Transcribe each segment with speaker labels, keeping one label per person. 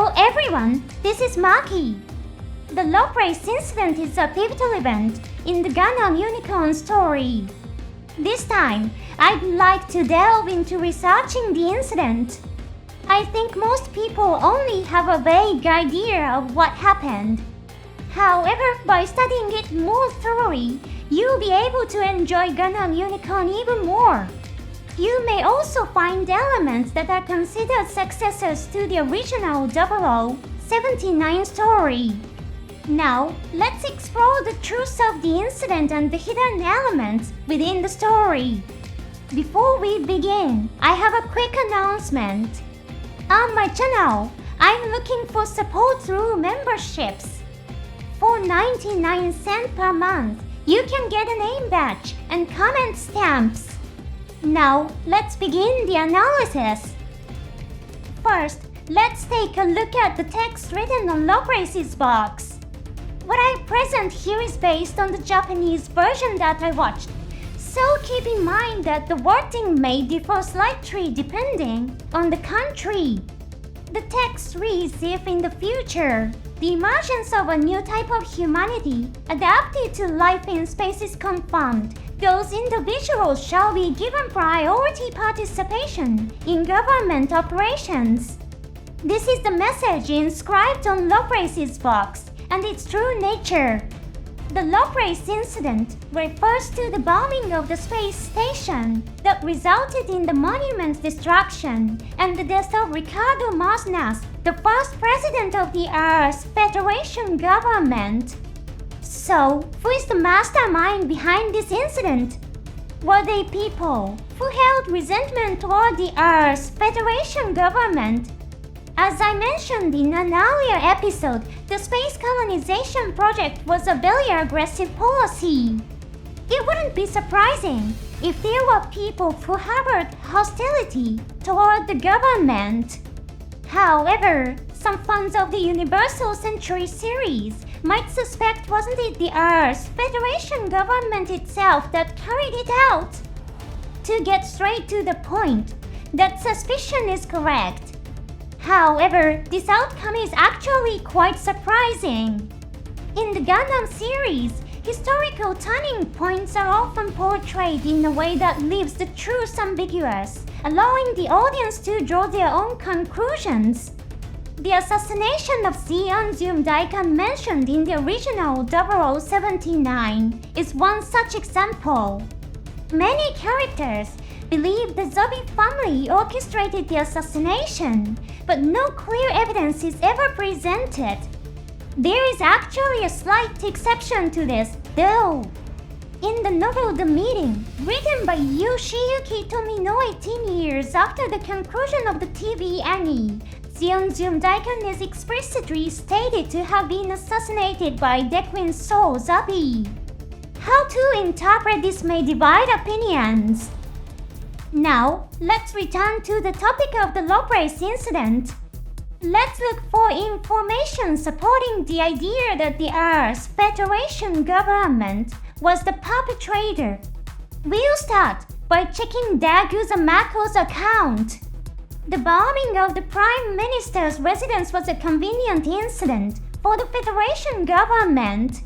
Speaker 1: Hello everyone, this is Maki. The Laplace incident is a pivotal event in the Gundam Unicorn story. This time, I'd like to delve into researching the incident. I think most people only have a vague idea of what happened. However, by studying it more thoroughly, you'll be able to enjoy Gundam Unicorn even more. You may also find elements that are considered successors to the original 0079 story. Now, let's explore the truth of the incident and the hidden elements within the story. Before we begin, I have a quick announcement. On my channel, I'm looking for support through memberships. For 99 cents per month, you can get a name badge and comment stamps. Now, let's begin the analysis. First, let's take a look at the text written on Laplace's box. What I present here is based on the Japanese version that I watched, so keep in mind that the wording may differ slightly depending on the country. The text reads if in the future, the emergence of a new type of humanity adapted to life in space is confirmed, those individuals shall be given priority participation in government operations. This is the message inscribed on Laplace's box and its true nature. The Laplace incident refers to the bombing of the space station that resulted in the monument's destruction and the death of Ricardo Masnas, the first president of the Earth Federation government. So, who is the mastermind behind this incident? Were they people who held resentment toward the Earth Federation government? As I mentioned in an earlier episode, the space colonization project was a very aggressive policy. It wouldn't be surprising if there were people who harbored hostility toward the government. However, some fans of the Universal Century series might suspect wasn't it the Earth Federation government itself that carried it out? To get straight to the point, that suspicion is correct. However, this outcome is actually quite surprising. In the Gundam series, historical turning points are often portrayed in a way that leaves the truth ambiguous, allowing the audience to draw their own conclusions. The assassination of Zeon Daikan mentioned in the original 0079 is one such example. Many characters believe the Zombie family orchestrated the assassination, but no clear evidence is ever presented. There is actually a slight exception to this, though. In the novel The Meeting, written by Yoshiyuki Tomino 18 years after the conclusion of the TV anime, Zeon Daikan is explicitly stated to have been assassinated by Dequin's soul Zabi. How to interpret this may divide opinions. Now, let's return to the topic of the Laplace incident. Let's look for information supporting the idea that the Earth Federation government was the perpetrator. We'll start by checking Dagusa Mako's account. The bombing of the Prime Minister's residence was a convenient incident for the Federation government.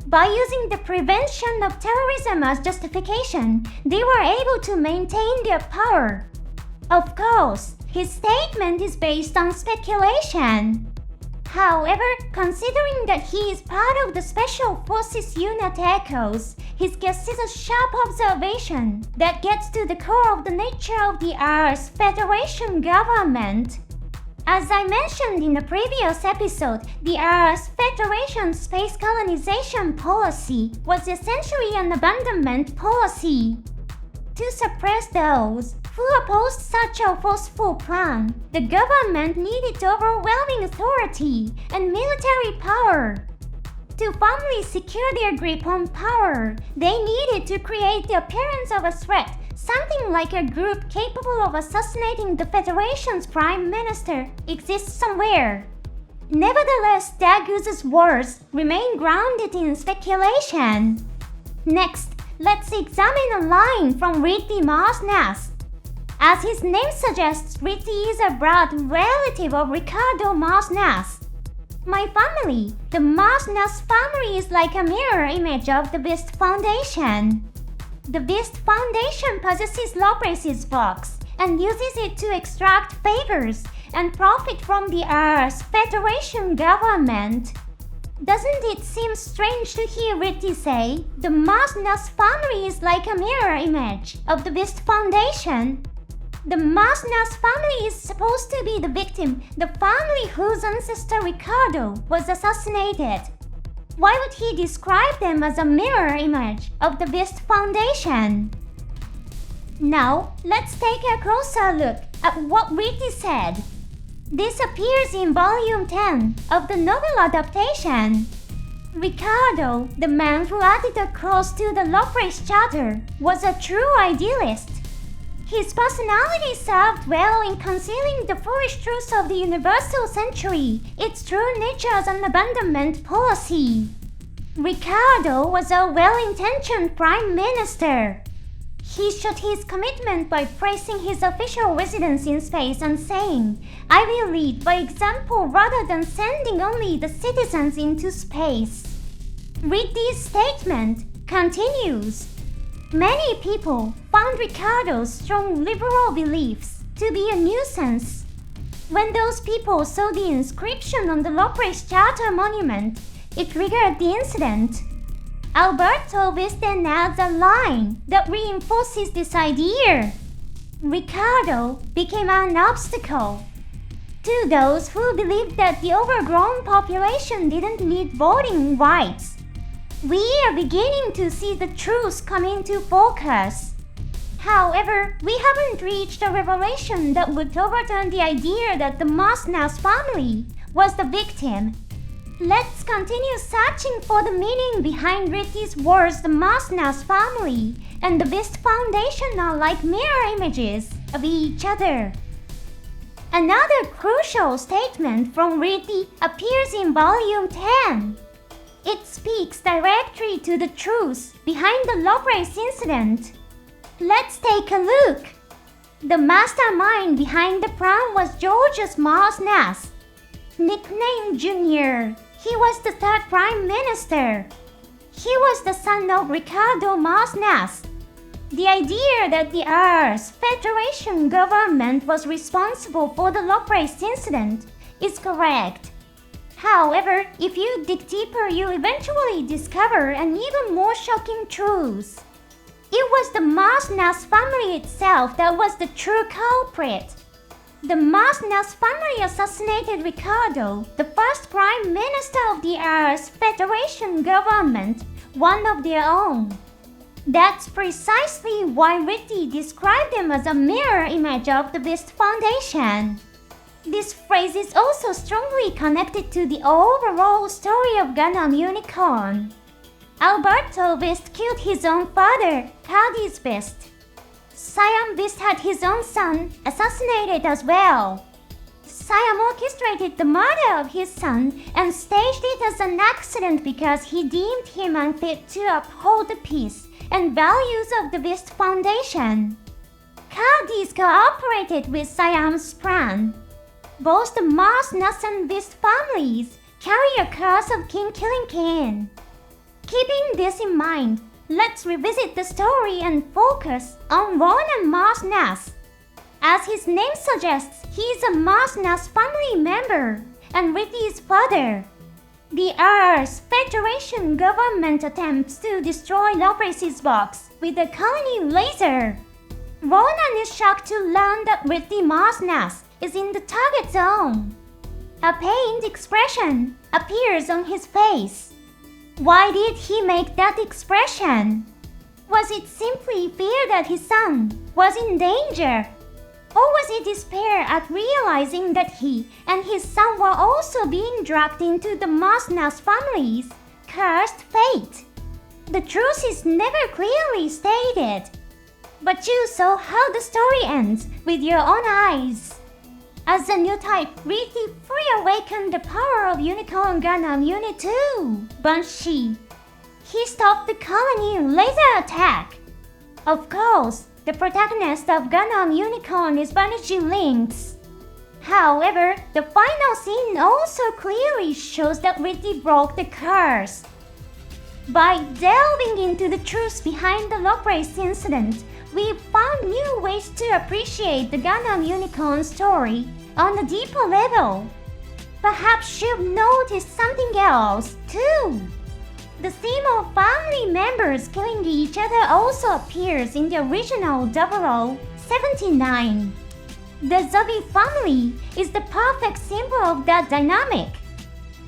Speaker 1: By using the prevention of terrorism as justification, they were able to maintain their power. Of course, his statement is based on speculation. However, considering that he is part of the Special Forces Unit Echoes, his guess is a sharp observation that gets to the core of the nature of the Earth Federation government. As I mentioned in the previous episode, the Earth Federation space colonization policy was essentially an abandonment policy. To suppress those who opposed such a forceful plan, the government needed overwhelming authority and military power. To firmly secure their grip on power, they needed to create the appearance of a threat. Something like a group capable of assassinating the Federation's Prime Minister exists somewhere. Nevertheless, Dagusa's words remain grounded in speculation. Next, let's examine a line from Ridley Masnas. As his name suggests, Ritty is a blood relative of Ricardo Mars. My family, the Mars family, is like a mirror image of the Beast Foundation. The Beast Foundation possesses Laplace's box and uses it to extract favors and profit from the Earth's Federation government. Doesn't it seem strange to hear Ritty say, the Mars family is like a mirror image of the Beast Foundation? The Mars family is supposed to be the victim, the family whose ancestor Ricardo was assassinated. Why would he describe them as a mirror image of the Beast Foundation? Now, let's take a closer look at what Ritty said. This appears in Volume 10 of the novel adaptation. Ricardo, the man who added a clause to the Laplace Charter, was a true idealist. His personality served well in concealing the foolish truths of the universal century, its true nature as an abandonment policy. Ricardo was a well-intentioned prime minister. He showed his commitment by placing his official residence in space and saying, "I will lead by example rather than sending only the citizens into space." Ritty's statement continues. Many people found Ricardo's strong liberal beliefs to be a nuisance. When those people saw the inscription on the Laplace Charter monument, it triggered the incident. Alberto Vist then adds a line that reinforces this idea. Ricardo became an obstacle to those who believed that the overgrown population didn't need voting rights. We are beginning to see the truth come into focus. However, we haven't reached a revelation that would overturn the idea that the Mars family was the victim. Let's continue searching for the meaning behind Ritty's words. The Mars family and the Beast Foundation are like mirror images of each other. Another crucial statement from Ritty appears in Volume 10. It speaks directly to the truth behind the Laplace incident. Let's take a look. The mastermind behind the plan was Georges Mars, nicknamed Junior. He was the third prime minister. He was the son of Ricardo Mars. The idea that the Earth's Federation government was responsible for the Laplace incident is correct. However, if you dig deeper, you eventually discover an even more shocking truth. It was the Mars family itself that was the true culprit. The Mars family assassinated Ricardo, the first prime minister of the Earth's Federation government, one of their own. That's precisely why Ritty described them as a mirror image of the Beast Foundation. This phrase is also strongly connected to the overall story of Gundam Unicorn. Alberto Vist killed his own father, Paddy's Vist. Siam Vist had his own son assassinated as well. Siam orchestrated the murder of his son and staged it as an accident because he deemed him unfit to uphold the peace and values of the Beast Foundation. Paddy's cooperated with Siam's plan. Both the Mars and Beast families carry a curse of king killing king. Keeping this in mind, let's revisit the story and focus on Ronan Mars. As his name suggests, he is a Mars family member and Ritty's father. The Earth's Federation government attempts to destroy Laplace's box with a colony laser. Ronan is shocked to learn that Ritty Mars is in the target zone. A pained expression appears on his face. Why did he make that expression? Was it simply fear that his son was in danger? Or was it despair at realizing that he and his son were also being dragged into the Mars family's cursed fate? The truth is never clearly stated. But you saw how the story ends with your own eyes. As a new type, Ritty fully awakened the power of Unicorn Gundam Unit 2, Banshee. He stopped the colony laser attack. Of course, the protagonist of Gundam Unicorn is Banshee Lynx. However, the final scene also clearly shows that Ridley broke the curse. By delving into the truth behind the Laplace incident, we found new ways to appreciate the Gundam Unicorn story on a deeper level. Perhaps you've noticed something else, too. The theme of family members killing each other also appears in the original 0079. The Zombie family is the perfect symbol of that dynamic.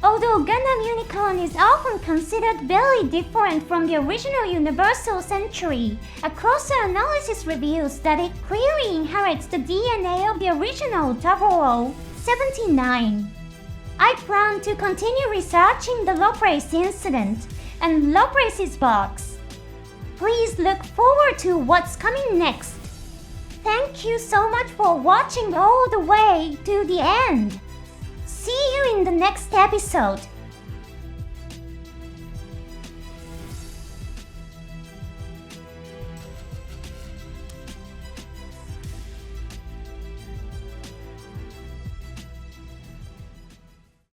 Speaker 1: Although Gundam Unicorn is often considered very different from the original Universal Century, a closer analysis reveals that it clearly inherits the DNA of the original 0079. I plan to continue researching the Laplace incident and Laplace's box. Please look forward to what's coming next. Thank you so much for watching all the way to the end. See you in the next episode.